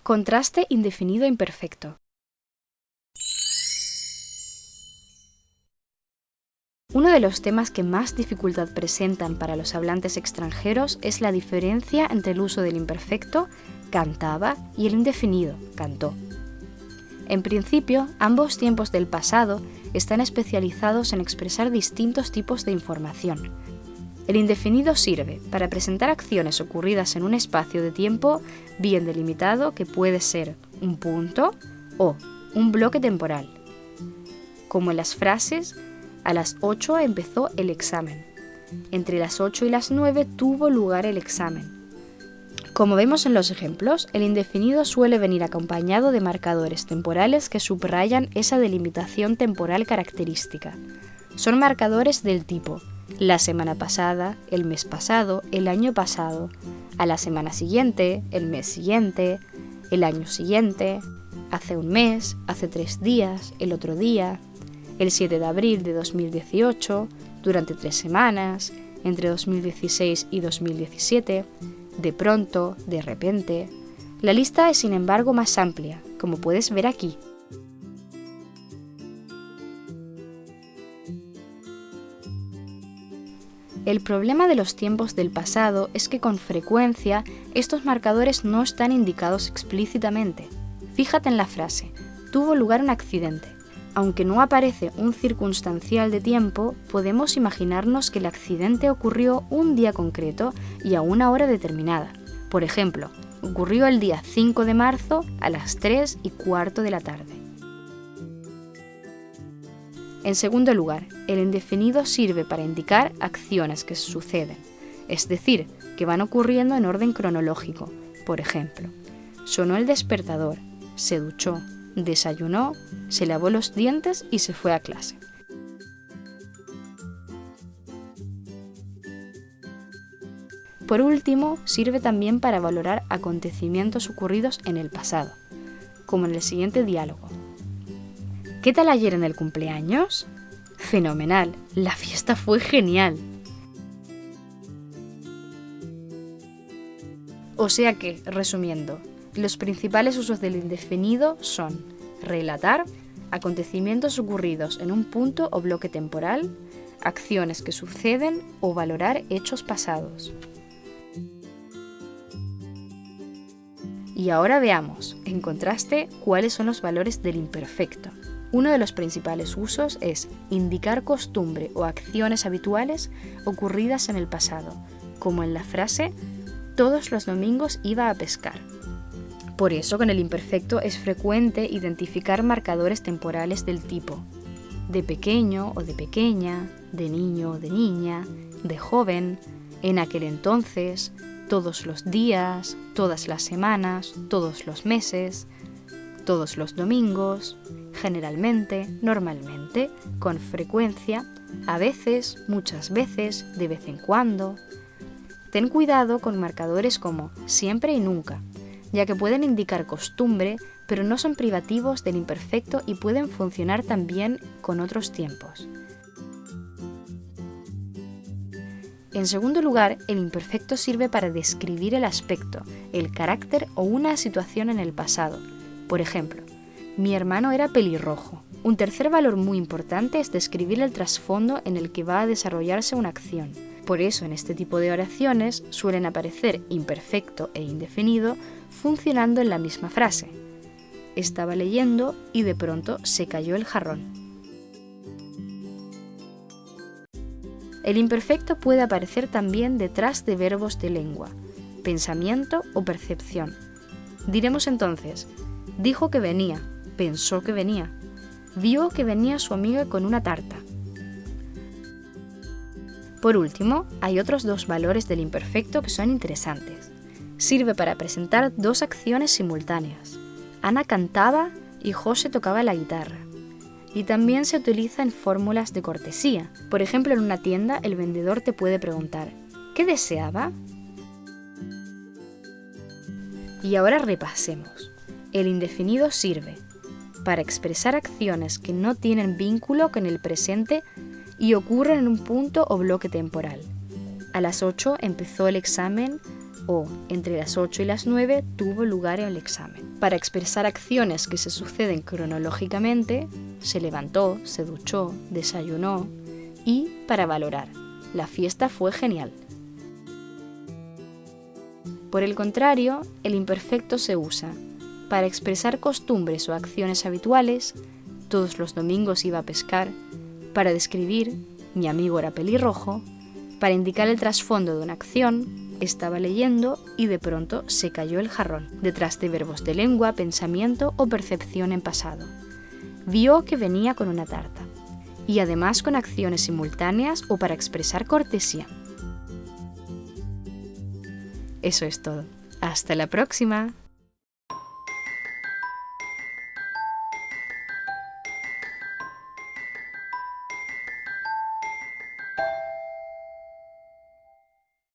Contraste indefinido imperfecto. Uno de los temas que más dificultad presentan para los hablantes extranjeros es la diferencia entre el uso del imperfecto, cantaba, y el indefinido, cantó. En principio, ambos tiempos del pasado están especializados en expresar distintos tipos de información. El indefinido sirve para presentar acciones ocurridas en un espacio de tiempo bien delimitado que puede ser un punto o un bloque temporal. Como en las frases, a las 8 empezó el examen. Entre las 8 y las 9 tuvo lugar el examen. Como vemos en los ejemplos, el indefinido suele venir acompañado de marcadores temporales que subrayan esa delimitación temporal característica. Son marcadores del tipo la semana pasada, el mes pasado, el año pasado, a la semana siguiente, el mes siguiente, el año siguiente, hace un mes, hace 3 días, el otro día, el 7 de abril de 2018, durante 3 semanas, entre 2016 y 2017, de pronto, de repente. La lista es sin embargo más amplia, como puedes ver aquí. El problema de los tiempos del pasado es que con frecuencia estos marcadores no están indicados explícitamente. Fíjate en la frase, tuvo lugar un accidente. Aunque no aparece un circunstancial de tiempo, podemos imaginarnos que el accidente ocurrió un día concreto y a una hora determinada. Por ejemplo, ocurrió el día 5 de marzo a las 3:15 de la tarde. En segundo lugar, el indefinido sirve para indicar acciones que suceden, es decir, que van ocurriendo en orden cronológico. Por ejemplo, sonó el despertador, se duchó, desayunó, se lavó los dientes y se fue a clase. Por último, sirve también para valorar acontecimientos ocurridos en el pasado, como en el siguiente diálogo. ¿Qué tal ayer en el cumpleaños? Fenomenal, la fiesta fue genial. O sea que, resumiendo, los principales usos del indefinido son relatar acontecimientos ocurridos en un punto o bloque temporal, acciones que suceden o valorar hechos pasados. Y ahora veamos, en contraste, cuáles son los valores del imperfecto. Uno de los principales usos es indicar costumbre o acciones habituales ocurridas en el pasado, como en la frase «Todos los domingos iba a pescar». Por eso, con el imperfecto es frecuente identificar marcadores temporales del tipo de pequeño o de pequeña, de niño o de niña, de joven, en aquel entonces, todos los días, todas las semanas, todos los meses, todos los domingos, generalmente, normalmente, con frecuencia, a veces, muchas veces, de vez en cuando. Ten cuidado con marcadores como siempre y nunca, ya que pueden indicar costumbre, pero no son privativos del imperfecto y pueden funcionar también con otros tiempos. En segundo lugar, el imperfecto sirve para describir el aspecto, el carácter o una situación en el pasado. Por ejemplo, mi hermano era pelirrojo. Un tercer valor muy importante es describir el trasfondo en el que va a desarrollarse una acción. Por eso, en este tipo de oraciones suelen aparecer imperfecto e indefinido funcionando en la misma frase. Estaba leyendo y de pronto se cayó el jarrón. El imperfecto puede aparecer también detrás de verbos de lengua, pensamiento o percepción. Diremos entonces, dijo que venía, pensó que venía, vio que venía su amiga con una tarta. Por último, hay otros dos valores del imperfecto que son interesantes. Sirve para presentar dos acciones simultáneas. Ana cantaba y José tocaba la guitarra. Y también se utiliza en fórmulas de cortesía. Por ejemplo, en una tienda el vendedor te puede preguntar ¿qué deseaba? Y ahora repasemos. El indefinido sirve para expresar acciones que no tienen vínculo con el presente y ocurren en un punto o bloque temporal. A las 8 empezó el examen, o entre las 8 y las 9 tuvo lugar el examen. Para expresar acciones que se suceden cronológicamente, se levantó, se duchó, desayunó, y para valorar, la fiesta fue genial. Por el contrario, el imperfecto se usa para expresar costumbres o acciones habituales, todos los domingos iba a pescar, para describir, mi amigo era pelirrojo, para indicar el trasfondo de una acción, estaba leyendo y de pronto se cayó el jarrón, detrás de verbos de lengua, pensamiento o percepción en pasado. Vio que venía con una tarta, y además con acciones simultáneas o para expresar cortesía. Eso es todo. ¡Hasta la próxima!